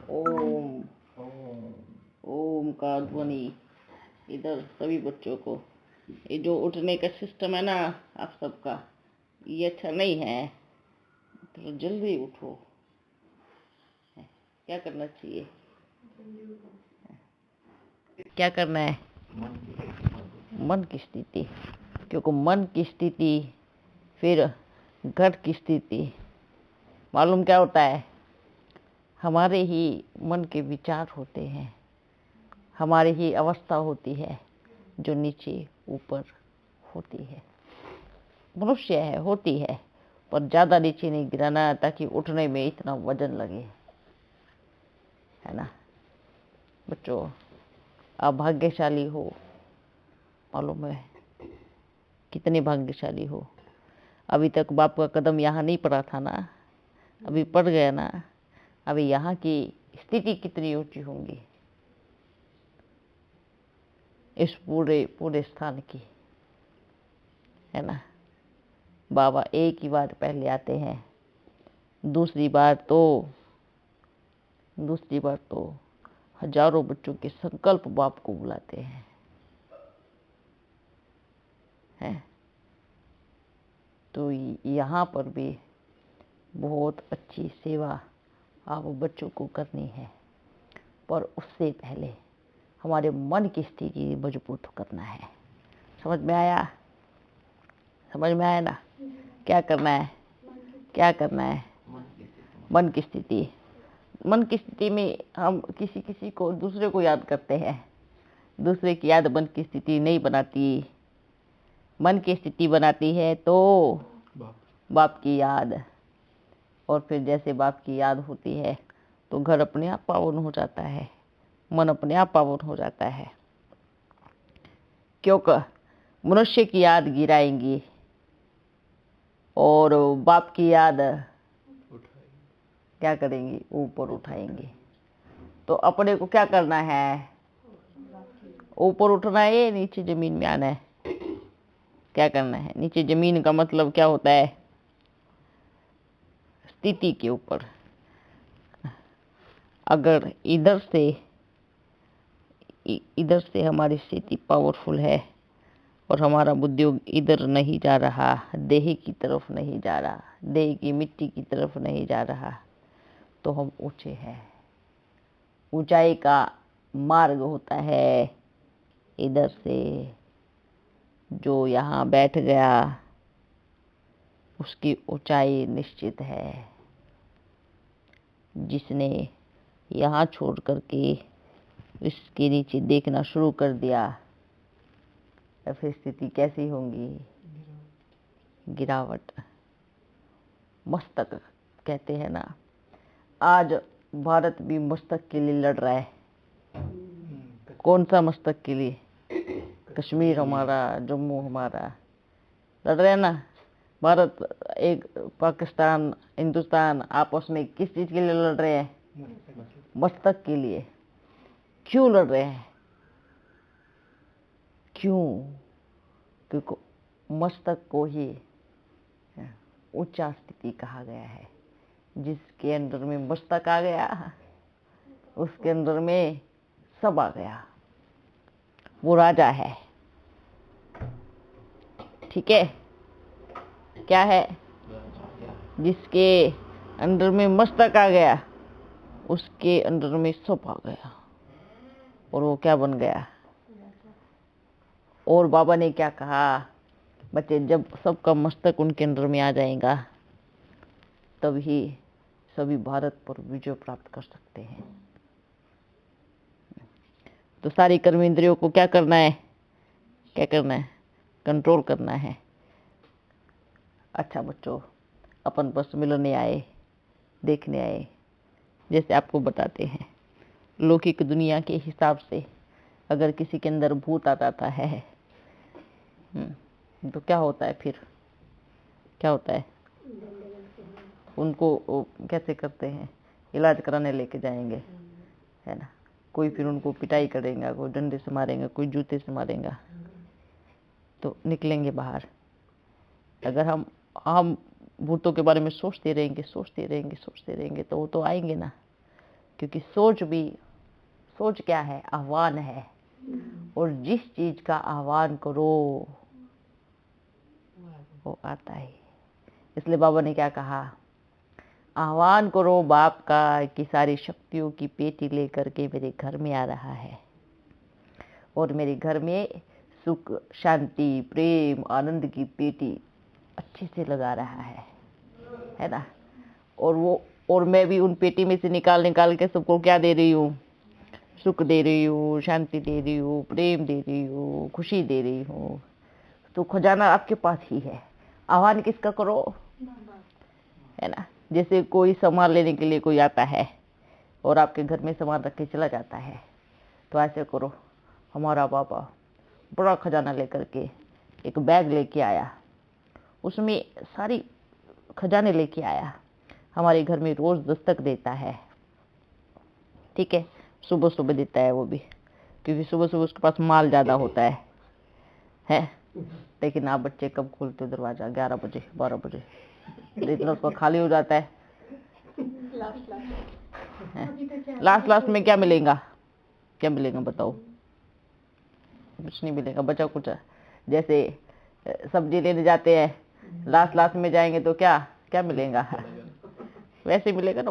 ओम ओम का ध्वनि इधर सभी बच्चों को। ये जो उठने का सिस्टम है ना आप सबका, ये अच्छा नहीं है, तो जल्दी उठो। क्या करना चाहिए, क्या करना है? मन की स्थिति, क्योंकि मन की स्थिति फिर घट की स्थिति। मालूम क्या होता है? हमारे ही मन के विचार होते हैं, हमारी ही अवस्था होती है जो नीचे ऊपर होती है। मनुष्य है, होती है, पर ज़्यादा नीचे नहीं गिराना ताकि उठने में इतना वजन लगे, है ना बच्चों? आप भाग्यशाली हो, मालूम है कितने भाग्यशाली हो। अभी तक बाप का कदम यहाँ नहीं पड़ा था ना, अभी पड़ गया ना। अभी यहाँ की स्थिति कितनी ऊंची होंगी इस पूरे स्थान की, है ना। बाबा एक ही बार पहले आते हैं, दूसरी बार तो हजारों बच्चों के संकल्प बाप को बुलाते हैं, तो यहाँ पर भी बहुत अच्छी सेवा आप बच्चों को करनी है, पर उससे पहले हमारे मन की स्थिति मजबूत करना है। समझ में आया? समझ में आया ना? क्या करना है? क्या करना है? मन की स्थिति। मन की स्थिति में हम किसी को, दूसरे को याद करते हैं। दूसरे की याद मन की स्थिति नहीं बनाती। मन की स्थिति बनाती है तो बाप की याद, और फिर जैसे बाप की याद होती है तो घर अपने आप पावन हो जाता है, मन अपने आप पावन हो जाता है। क्योंकि मनुष्य की याद गिराएंगी और बाप की याद क्या करेंगी? ऊपर उठाएंगे। तो अपने को क्या करना है? ऊपर उठना है, नीचे जमीन में आना है। क्या करना है? नीचे जमीन का मतलब क्या होता है? स्थिति के ऊपर। अगर इधर से हमारी स्थिति पावरफुल है और हमारा बुद्धि इधर नहीं जा रहा, देह की तरफ नहीं जा रहा, देह की मिट्टी की तरफ नहीं जा रहा, तो हम ऊंचे हैं। ऊंचाई का मार्ग होता है इधर से। जो यहाँ बैठ गया उसकी ऊंचाई निश्चित है। जिसने यहाँ छोड़ करके इसके नीचे देखना शुरू कर दिया, तो फिर स्थिति कैसी होंगी? गिरावट। मस्तक कहते हैं ना, आज भारत भी मस्तक के लिए लड़ रहा है। कौन सा मस्तक के लिए? कश्मीर हमारा, जम्मू हमारा, लड़ रहे हैं ना। भारत, एक पाकिस्तान, हिंदुस्तान आपस में किस चीज के लिए लड़ रहे हैं? मस्तक के लिए। क्यों लड़ रहे हैं? क्यों? क्योंकि मस्तक को ही ऊंचा स्थिति कहा गया है। जिसके अंदर में मस्तक आ गया उसके अंदर में सब आ गया, वो राजा है। ठीक है? क्या है? जिसके अंदर में मस्तक आ गया उसके अंदर में सब आ गया, और वो क्या बन गया? और बाबा ने क्या कहा? बच्चे, जब सबका मस्तक उनके अंदर में आ जाएगा तभी सभी भारत पर विजय प्राप्त कर सकते हैं। तो सारी कर्म इंद्रियों को क्या करना है? क्या करना है? कंट्रोल करना है। अच्छा बच्चों, अपन बस मिलने आए, देखने आए, जैसे आपको बताते हैं लौकिक दुनिया के हिसाब से अगर किसी के अंदर भूत आ जाता है तो क्या होता है? फिर क्या होता है? उनको कैसे करते हैं? इलाज कराने लेके जाएंगे, है ना। कोई फिर उनको पिटाई करेगा, कोई डंडे से मारेगा, कोई जूते से मारेगा, तो निकलेंगे बाहर। अगर हम भूतों के बारे में सोचते रहेंगे तो वो तो आएंगे ना। क्योंकि सोच क्या है? आह्वान है। और जिस चीज का आह्वान करो वो आता है। इसलिए बाबा ने क्या कहा? आह्वान करो बाप का कि सारी शक्तियों की पेटी लेकर के मेरे घर में आ रहा है और मेरे घर में सुख, शांति, प्रेम, आनंद की पेटी अच्छे से लगा रहा है ना। और मैं भी उन पेटी में से निकाल के सबको क्या दे रही हूँ? सुख दे रही हूँ, शांति दे रही हूँ, प्रेम दे रही हूँ, खुशी दे रही हूँ। तो खजाना आपके पास ही है। आह्वान किसका करो? है ना। जैसे कोई सामान लेने के लिए कोई आता है और आपके घर में सामान रख के चला जाता है, तो ऐसे करो, हमारा बाबा बड़ा खजाना लेकर के एक बैग लेके आया, उसमें सारी खजाने लेके आया, हमारे घर में रोज दस्तक देता है। ठीक है, सुबह सुबह देता है वो भी, क्योंकि सुबह सुबह उसके पास माल ज़्यादा होता है। लेकिन आप बच्चे कब खोलते हो दरवाज़ा? 11 बजे, 12 बजे, इतना उसको खाली हो जाता है। लास्ट में क्या मिलेगा? क्या मिलेगा बताओ? कुछ नहीं मिलेगा, बचा कुछ। जैसे सब्जी लेने जाते हैं, लास्ट में जाएंगे तो क्या मिलेगा? वैसे मिलेगा ना,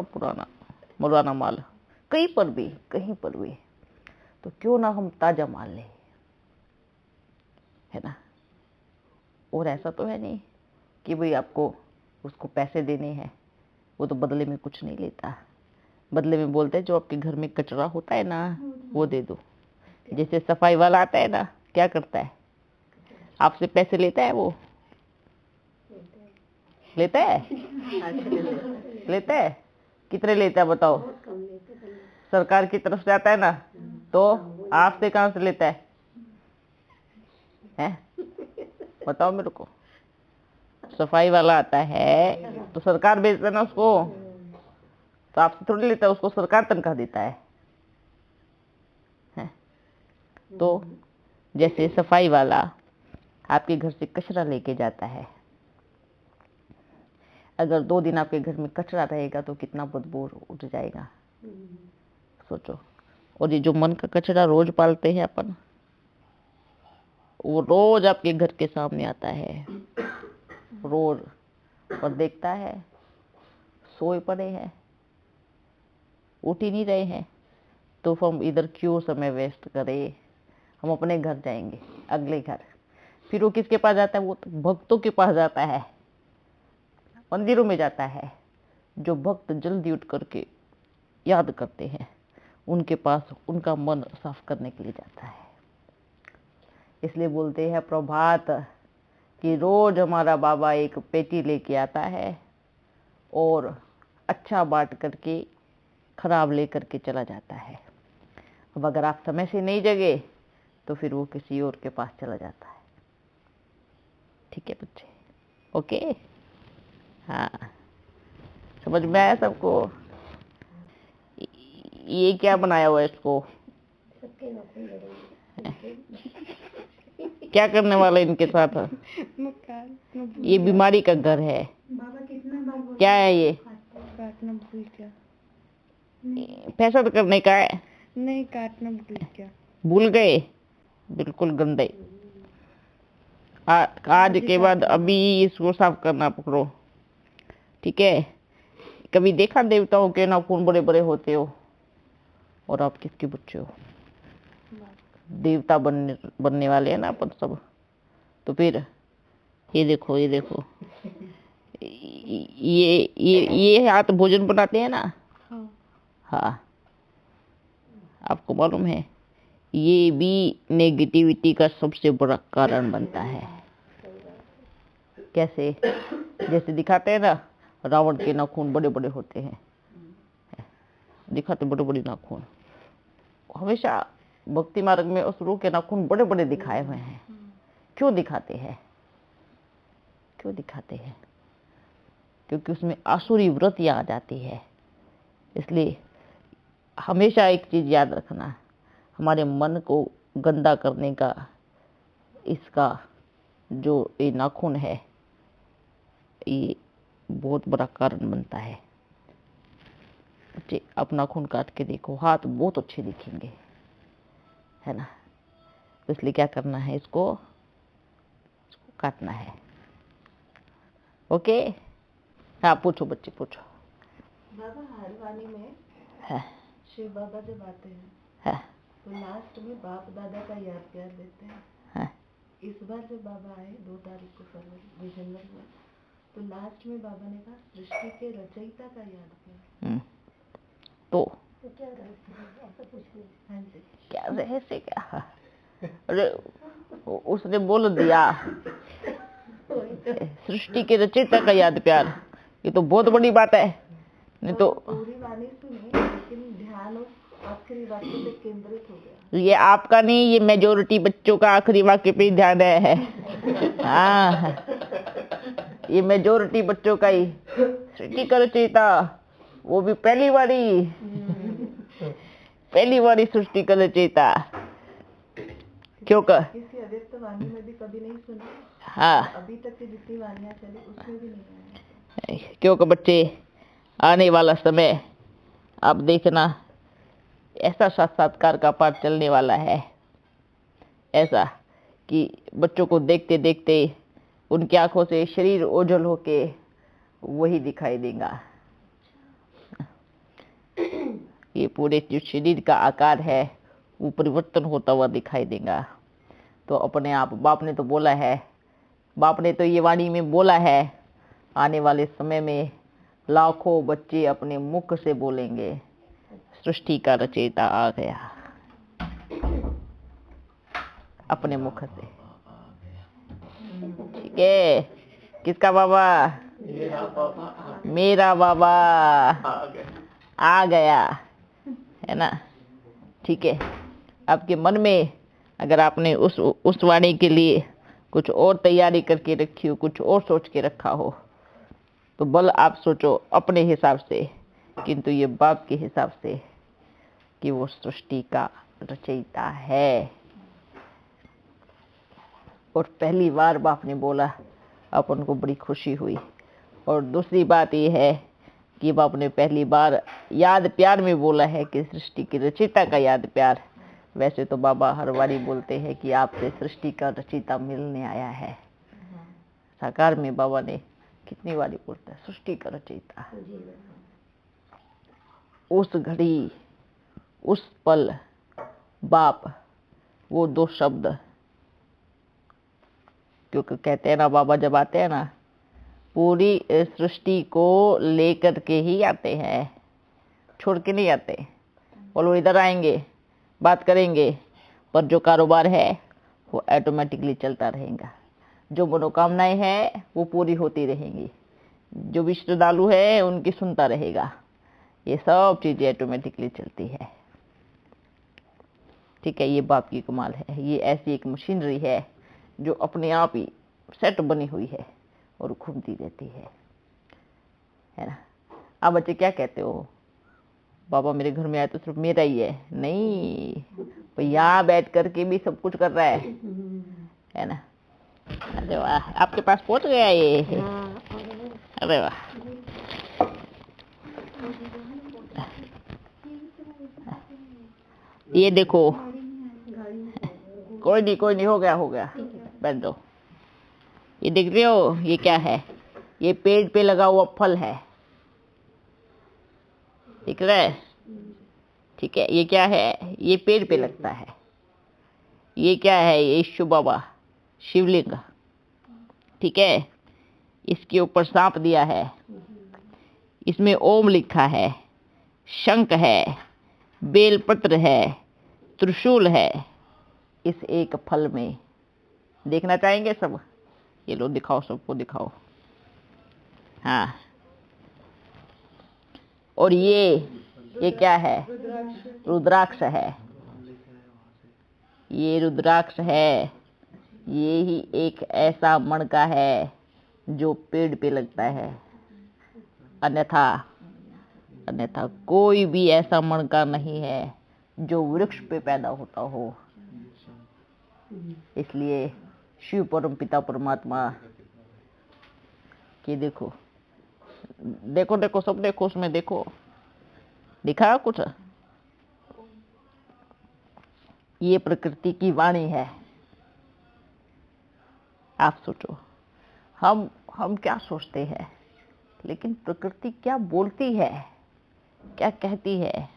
पुराना माल। कहीं पर भी। तो क्यों ना हम ताजा माल लें, है ना। और ऐसा तो है नहीं कि भाई आपको उसको पैसे देने हैं, वो तो बदले में कुछ नहीं लेता। बदले में बोलते हैं जो आपके घर में कचरा होता है ना, वो दे दो। जैसे सफाई वाला आता है ना, क्या करता है? आपसे पैसे लेता है वो? लेता है? लेता है? कितने लेता है बताओ? सरकार की तरफ से आता है ना, तो आपसे कहां से लेता है? बताओ मेरे को। सफाई वाला आता है तो सरकार भेजता है ना उसको, तो आपसे थोड़ी लेता है, उसको सरकार तनख्वाह देता है। तो जैसे सफाई वाला आपके घर से कचरा लेके जाता है, अगर 2 दिन आपके घर में कचरा रहेगा तो कितना बदबू उठ जाएगा, सोचो। और ये जो मन का कचरा रोज पालते हैं अपन, वो रोज आपके घर के सामने आता है, रोज, और देखता है सोए पड़े हैं, उठ ही नहीं रहे हैं, तो हम इधर क्यों समय वेस्ट करें? हम अपने घर जाएंगे, अगले घर। फिर वो किसके पास जाता है? वो तो भक्तों के पास जाता है, मंदिरों में जाता है। जो भक्त जल्दी उठ करके याद करते हैं, उनके पास उनका मन साफ करने के लिए जाता है। इसलिए बोलते हैं प्रभात कि रोज हमारा बाबा एक पेटी लेके आता है और अच्छा बांट करके खराब लेकर के चला जाता है। अब अगर आप समय से नहीं जगे तो फिर वो किसी और के पास चला जाता है। ठीक है बच्चे? ओके, हाँ, समझ में आया सबको? ये क्या बनाया हुआ है इसको? क्या करने वाला है इनके साथ? ये बीमारी का घर है। क्या है ये? पैसा तो करने का है, नहीं काटना भूल गया। भूल गए? बिल्कुल गंदे। आज के बाद अभी इसको साफ करना पकड़ो, ठीक है? कभी देखा देवताओं के नाखून बड़े बड़े होते हो, और आप किसके बच्चे हो? देवता बनने वाले हैं ना अपन सब। तो फिर ये देखो ये हाथ भोजन बनाते हैं ना। हाँ, आपको मालूम है ये भी नेगेटिविटी का सबसे बड़ा कारण बनता है। कैसे? जैसे दिखाते हैं ना, रावण के नाखून बड़े बड़े होते हैं, दिखाते बड़े बड़े नाखून। हमेशा भक्ति मार्ग में असुरों के नाखून बड़े बड़े दिखाए हुए हैं। क्यों दिखाते हैं? क्योंकि उसमें आसुरी वृत्ति आ जाती है। इसलिए हमेशा एक चीज याद रखना, हमारे मन को गंदा करने का इसका जो ये नाखून है, ये बहुत बड़ा कारण बनता है। बच्चे अपना खून काट के देखो, हाथ बहुत अच्छे दिखेंगे, है ना। तो इसलिए क्या करना है, इसको काटना है। ओके। हाँ पूछो बच्चे पूछो। बाबा हर वाणी में है शिव बाबा जब आते हैं है तो लास्ट में बाप दादा का याद प्यार देते हैं। है इस बार जब बाबा आए 2 तारीख को जनवरी में, तो लास्ट में बाबा ने कहा सृष्टि के रचयिता का याद प्यार। तो क्या रहस्य है? ऐसा कुछ नहीं। हाँ जी। क्या रहस्य क्या? अरे उसने बोल दिया सृष्टि के रचयिता का याद प्यार, ये तो बहुत बड़ी बात है। नहीं तो पूरी वाणी सुनी, लेकिन ध्यान उस आखिरी वाक्य पे केंद्रित हो गया। ये आपका नहीं, ये मेजोरिटी बच्चों का आखिरी वाक्य पे ध्यान है। हाँ ये मेजोरिटी बच्चों का ही, सृष्टि का रचयिता, वो भी पहली बारी सृष्टि का रचयिता। क्योंकि किसी अव्यक्त वाणी में भी कभी नहीं सुना। हाँ अभी तक की जितनी वाणियां चली उसमें भी नहीं आया। क्योंकि बच्चे आने वाला समय आप देखना, ऐसा साक्षात्कार का पाठ चलने वाला है, ऐसा कि बच्चों को देखते देखते उनकी आंखों से शरीर ओझल होके वही दिखाई देगा। ये पूरे जो शरीर का आकार है वो परिवर्तन होता हुआ दिखाई देगा। तो अपने आप बाप ने तो बोला है, बाप ने तो ये वाणी में बोला है, आने वाले समय में लाखों बच्चे अपने मुख से बोलेंगे सृष्टि का रचयिता आ गया, अपने मुख से। ठीक है। किसका बाबा? मेरा बाबा आ गया, है ना। ठीक है। आपके मन में अगर आपने उस वाणी के लिए कुछ और तैयारी करके रखी हो, कुछ और सोच के रखा हो, तो बल आप सोचो अपने हिसाब से, किंतु ये बाप के हिसाब से कि वो सृष्टि का रचयिता है। और पहली बार बाप ने बोला, अपन को बड़ी खुशी हुई। और दूसरी बात ये है कि बाप ने पहली बार याद प्यार में बोला है कि सृष्टि की रचयिता का याद प्यार। वैसे तो बाबा हर बारी बोलते हैं कि आपसे सृष्टि का रचयिता मिलने आया है। साकार में बाबा ने कितनी बारी बोलता है सृष्टि का रचयिता। उस घड़ी, उस पल बाप, वो 2 शब्द, क्योंकि कहते हैं ना बाबा जब आते हैं ना पूरी सृष्टि को लेकर के ही आते हैं, छोड़ के नहीं आते। और वो इधर आएंगे, बात करेंगे, पर जो कारोबार है वो ऑटोमेटिकली चलता रहेगा। जो मनोकामनाएं हैं वो पूरी होती रहेंगी, जो भी श्रद्धालु है उनकी सुनता रहेगा। ये सब चीजें ऑटोमेटिकली चलती है। ठीक है। ये बाप की कमाल है। ये ऐसी एक मशीनरी है जो अपने आप ही सेट बनी हुई है और घूमती रहती है ना। आप बच्चे क्या कहते हो, बाबा मेरे घर में आए तो सिर्फ मेरा ही है? नहीं, तो यहाँ बैठ करके भी सब कुछ कर रहा है ना। अरे वाह, आपके पास पहुंच गया ये। अरे वाह। ये देखो, कोई नहीं, हो गया, बैठ दो। ये देख रहे हो, ये क्या है? ये पेड़ पे लगा हुआ फल है, दिख रहा है? ठीक है। ये क्या है? ये पेड़ पे लगता है। ये क्या है? ये शिव बाबा, शिवलिंग। ठीक है। इसके ऊपर सांप दिया है, इसमें ओम लिखा है, शंख है, बेलपत्र है, त्रिशूल है, इस एक फल में। देखना चाहेंगे सब? ये लो, दिखाओ, सबको दिखाओ। हाँ। और ये क्या है? रुद्राक्ष है। ये रुद्राक्ष है। ये ही एक ऐसा मणका है जो पेड़ पे लगता है। अन्यथा कोई भी ऐसा मणका नहीं है जो वृक्ष पे पैदा होता हो। इसलिए शिव परम पिता परमात्मा की देखो, सब देखो, उसमें देखो, दिखा कुछ? ये प्रकृति की वाणी है। आप सोचो, हम क्या सोचते हैं, लेकिन प्रकृति क्या बोलती है, क्या कहती है।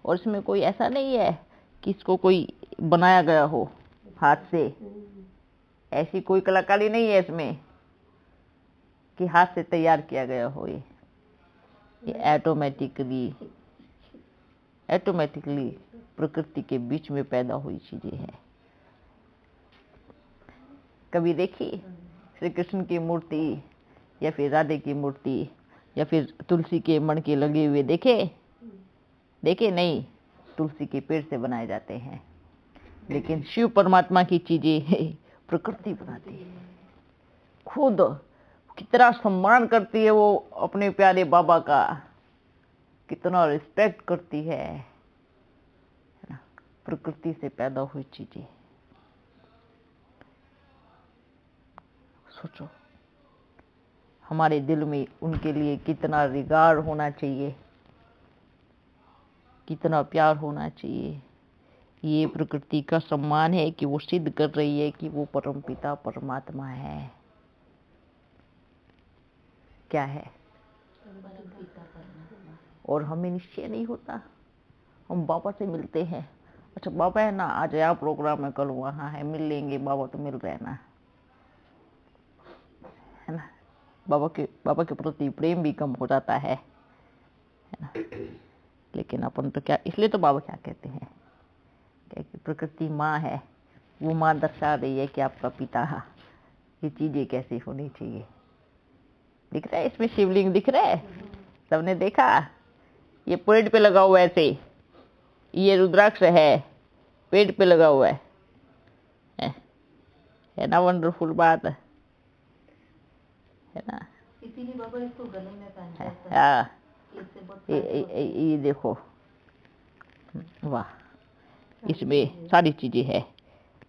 और इसमें कोई ऐसा नहीं है कि इसको कोई बनाया गया हो हाथ से, ऐसी कोई कलाकारी नहीं है इसमें कि हाथ से तैयार किया गया हो। ये ऑटोमेटिकली प्रकृति के बीच में पैदा हुई चीजें हैं। कभी देखी श्री कृष्ण की मूर्ति या फिर राधे की मूर्ति या फिर तुलसी के मण के लगे हुए देखे नहीं? तुलसी के पेड़ से बनाए जाते हैं। लेकिन शिव परमात्मा की चीजें प्रकृति बनाती है। खुद कितना सम्मान करती है वो अपने प्यारे बाबा का, कितना रिस्पेक्ट करती है ना? प्रकृति से पैदा हुई चीजें। सोचो, हमारे दिल में उनके लिए कितना रिगार्ड होना चाहिए, कितना प्यार होना चाहिए। ये प्रकृति का सम्मान है कि वो सिद्ध कर रही है कि वो परमपिता परमात्मा है। क्या है? और हमें निश्चय नहीं होता। हम बाबा से मिलते हैं, अच्छा बाबा है ना, आज यहाँ प्रोग्राम है, कल वहाँ है, मिल लेंगे, बाबा तो मिल रहे हैं ना, है ना? बाबा के प्रति प्रेम भी कम हो जाता है ना? लेकिन अपन तो क्या, इसलिए तो बाबा क्या कहते हैं कि प्रकृति माँ है, वो माँ दर्शा रही है कि आपका पिता, ये चीजें कैसी होनी चाहिए। दिख रहा है इसमें शिवलिंग, दिख रहा है? सबने देखा? ये पेड़ पे लगा हुआ है ऐसे, ये रुद्राक्ष है, पेड़ पे लगा हुआ है ना? वंडरफुल बात है ना? इसीलिए बाबा इसको गले में पहनते हैं। हाँ, ये देखो, वाह, इसमें सारी चीजें है।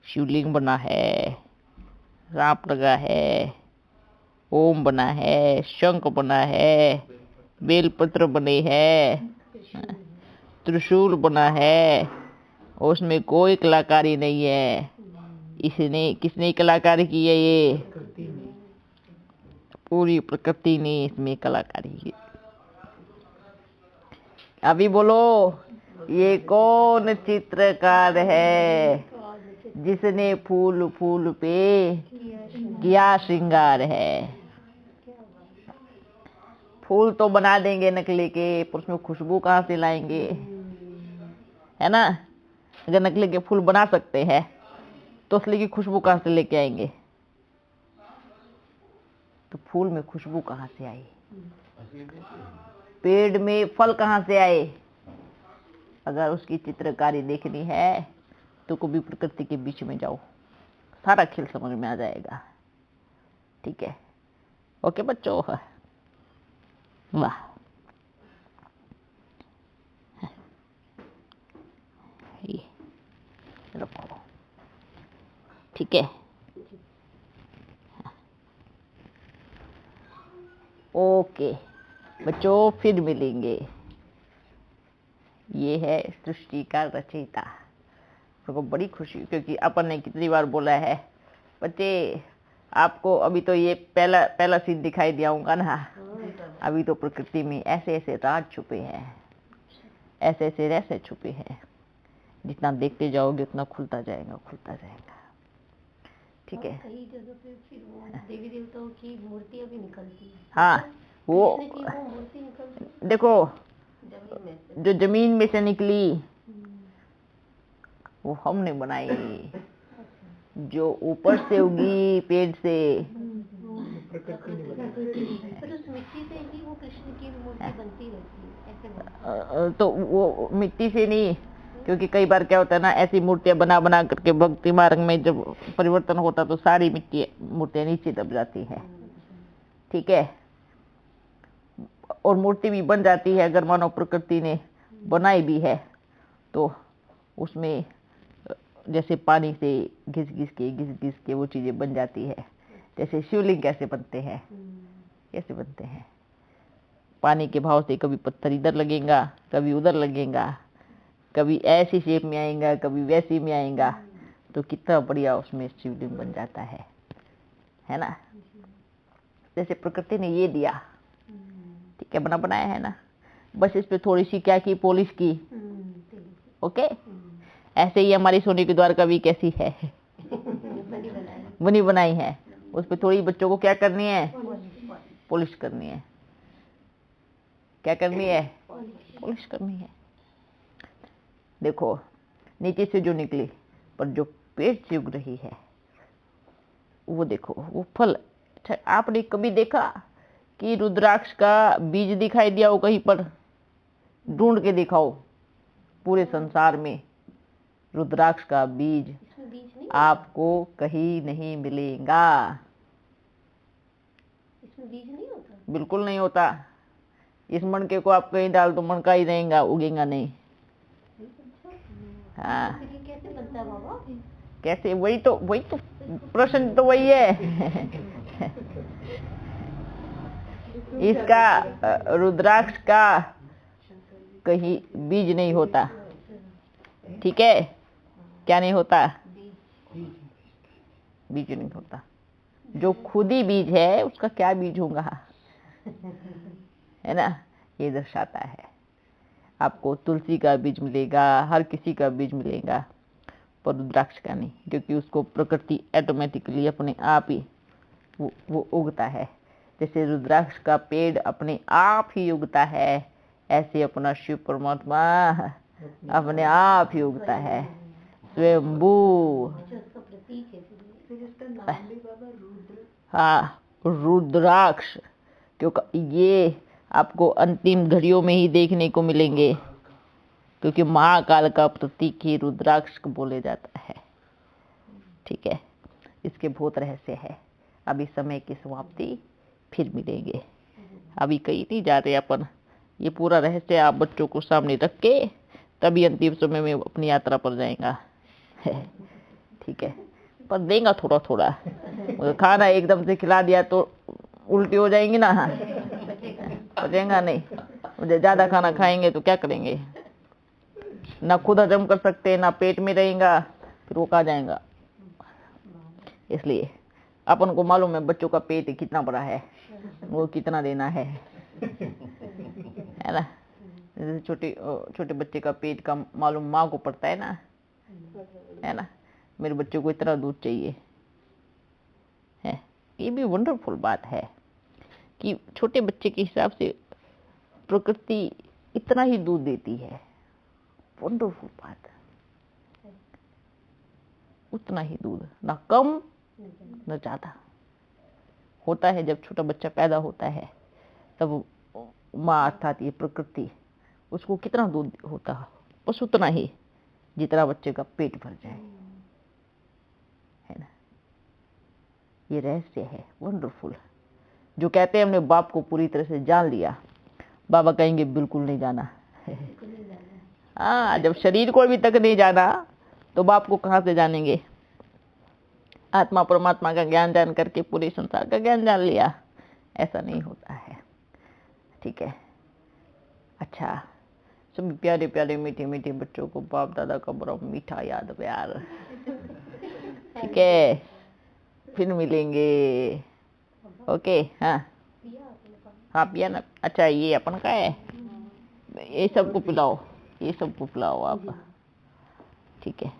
शिवलिंग बना है, राप लगा है, ओम बना है, शंख बना है, बेलपत्र बने हैं, त्रिशूल बना है। और उसमें कोई कलाकारी नहीं है। किसने कलाकारी की है? ये पूरी प्रकृति ने इसमें कलाकारी की। अभी बोलो, ये कौन चित्रकार है जिसने फूल फूल पे किया श्रृंगार है? फूल तो बना देंगे नकली के, पर उसमें खुशबू कहाँ से लाएंगे, है ना? अगर नकली के फूल बना सकते हैं तो असली की खुशबू कहाँ से लेके आएंगे? तो फूल में खुशबू कहाँ से आई? पेड़ में फल कहाँ से आए? अगर उसकी चित्रकारी देखनी है तो कभी प्रकृति के बीच में जाओ, सारा खेल समझ में आ जाएगा। ठीक है? ओके बच्चों, वाह, ये रखो, ठीक है? ओके बच्चों, फिर मिलेंगे। ये है सृष्टि का रचयिता। मेरे को बड़ी खुशी, क्योंकि अपन ने कितनी बार बोला है बच्चे, आपको अभी तो ये पहला सीन दिखाई दिया होगा ना। अभी तो प्रकृति में ऐसे ऐसे राज छुपे हैं, ऐसे ऐसे रहस्य छुपे हैं। जितना देखते जाओगे उतना खुलता जाएगा। ठीक है? कई जगह पे फिर वो देवी देवताओं की मूर्तियां भी निकलती है। हाँ, वो मूर्ति निकलती देखो, जमीन में से। जो जमीन में से निकली वो हमने बनाई, जो ऊपर से उगी पेड़ से पर उस मिट्टी से ही वो कृष्ण की मूर्ति बनती रहती है, ऐसे बनती है। तो वो मिट्टी से नहीं, क्योंकि कई बार क्या होता है ना, ऐसी मूर्तियां बना करके भक्ति मार्ग में जब परिवर्तन होता तो सारी मूर्तियां नीचे दब जाती है। ठीक है? और मूर्ति भी बन जाती है अगर मानव प्रकृति ने बनाई भी है तो उसमें जैसे पानी से घिस घिस के वो चीजें बन जाती है। जैसे शिवलिंग कैसे बनते हैं, पानी के भाव से कभी पत्थर इधर लगेगा, कभी उधर लगेगा, कभी ऐसी शेप में आएगा, कभी वैसी में आएगा, तो कितना बढ़िया उसमें शिवलिंग बन जाता है ना। जैसे प्रकृति ने ये दिया, ठीक है, बनाया है ना, बस इस पे थोड़ी सी क्या की, पॉलिश की। ओके, ऐसे ही हमारी सोने की द्वारका भी कैसी है, बनी बनाई है। उस पे थोड़ी बच्चों को क्या करनी है, पॉलिश करनी है। क्या करनी है, पॉलिश करनी है। देखो नीचे से जो निकली, पर जो पेट से उग रही है वो देखो, वो फल। अच्छा, आपने कभी देखा कि रुद्राक्ष का बीज दिखाई दिया हो कहीं पर? ढूंढ के दिखाओ पूरे संसार में, रुद्राक्ष का बीज आपको कहीं नहीं मिलेगा। इसमें बीज नहीं होता? बिल्कुल नहीं होता। इस मणके को आप कहीं डाल तो मणका ही रहेगा, उगेगा नहीं। हाँ, कैसे बनता है बाबा? कैसे? वही तो प्रश्न तो वही है। इसका रुद्राक्ष का कहीं बीज नहीं होता, ठीक है? क्या नहीं होता? बीज नहीं होता। जो खुद ही बीज है उसका क्या बीज होगा, है ना। ये दर्शाता है। आपको तुलसी का बीज मिलेगा, हर किसी का बीज मिलेगा, पर रुद्राक्ष का नहीं, क्योंकि उसको प्रकृति ऑटोमेटिकली अपने आप ही वो उगता है। जैसे रुद्राक्ष का पेड़ अपने आप ही उगता है, ऐसे अपना शिव परमात्मा अपने आप ही उगता है, स्वयंभू। हाँ, रुद्राक्ष, क्योंकि ये आपको अंतिम घड़ियों में ही देखने को मिलेंगे, क्योंकि महाकाल का प्रतीक ही रुद्राक्ष को बोले जाता है, ठीक है। इसके बहुत रहस्य है। अभी समय की समाप्ति, फिर मिलेंगे। अभी कहीं नहीं जा रहे अपन। ये पूरा रहस्य आप बच्चों को सामने रख के तभी अंतिम समय में अपनी यात्रा पर जाएगा, ठीक है। पर देगा थोड़ा थोड़ा। खाना एकदम से खिला दिया तो उल्टी हो जाएंगी ना, बचेगा नहीं। मुझे ज्यादा खाना खाएंगे तो क्या करेंगे, ना खुद हजम कर सकते, ना पेट में रहेगा, फिर वो कहाँ जाएगा। इसलिए अपन को मालूम है बच्चों का पेट कितना बड़ा है, वो कितना देना है ना। जैसे छोटे बच्चे का पेट का मालूम माँ को पड़ता है ना, है ना। मेरे बच्चों को इतना दूध चाहिए है। ये भी वंडरफुल बात है कि छोटे बच्चे के हिसाब से प्रकृति इतना ही दूध देती है। वंडरफुल बात, उतना ही दूध, ना कम न ज्यादा होता है। जब छोटा बच्चा पैदा होता है तब माँ अर्थात ये प्रकृति उसको कितना दूध होता है, बस उतना ही जितना बच्चे का पेट भर जाए, है ना। ये रहस्य है वंडरफुल। जो कहते हैं हमने बाप को पूरी तरह से जान लिया, बाबा कहेंगे बिल्कुल नहीं जाना। हाँ, जब शरीर को अभी तक नहीं जाना तो बाप को कहाँ से जानेंगे। आत्मा परमात्मा का ज्ञान जान करके पूरे संसार का ज्ञान जान लिया, ऐसा नहीं होता है, ठीक है। अच्छा, सभी प्यारे प्यारे मीठे मीठे बच्चों को बाप दादा का बड़ा मीठा याद प्यार, ठीक है। फिर मिलेंगे, ओके। हाँ हाँ, पिया ना। अच्छा, ये अपन का है, ये सबको पिलाओ, ये सबको पिलाओ आप, ठीक है।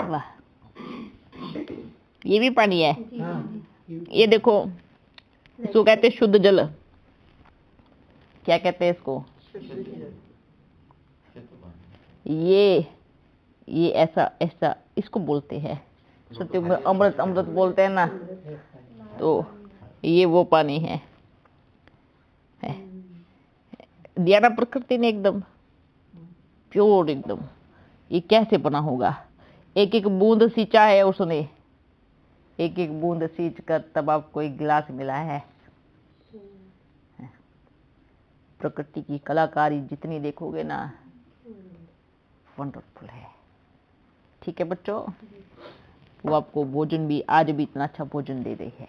वाह, ये भी पानी है। ये देखो, इसको कहते हैं शुद्ध जल। क्या कहते हैं इसको? ये ऐसा ऐसा इसको बोलते हैं सत्य में अमृत, अमृत बोलते हैं ना, तो ये वो पानी है। दिया ना प्रकृति ने, एकदम प्योर एकदम। ये कैसे बना होगा? एक एक बूंद सींचा है उसने, एक एक बूंद सींच कर तब आपको एक गिलास मिला है। प्रकृति की कलाकारी जितनी देखोगे ना, वंडरफुल है, ठीक है बच्चों। वो आपको भोजन भी आज भी इतना अच्छा भोजन दे रही है।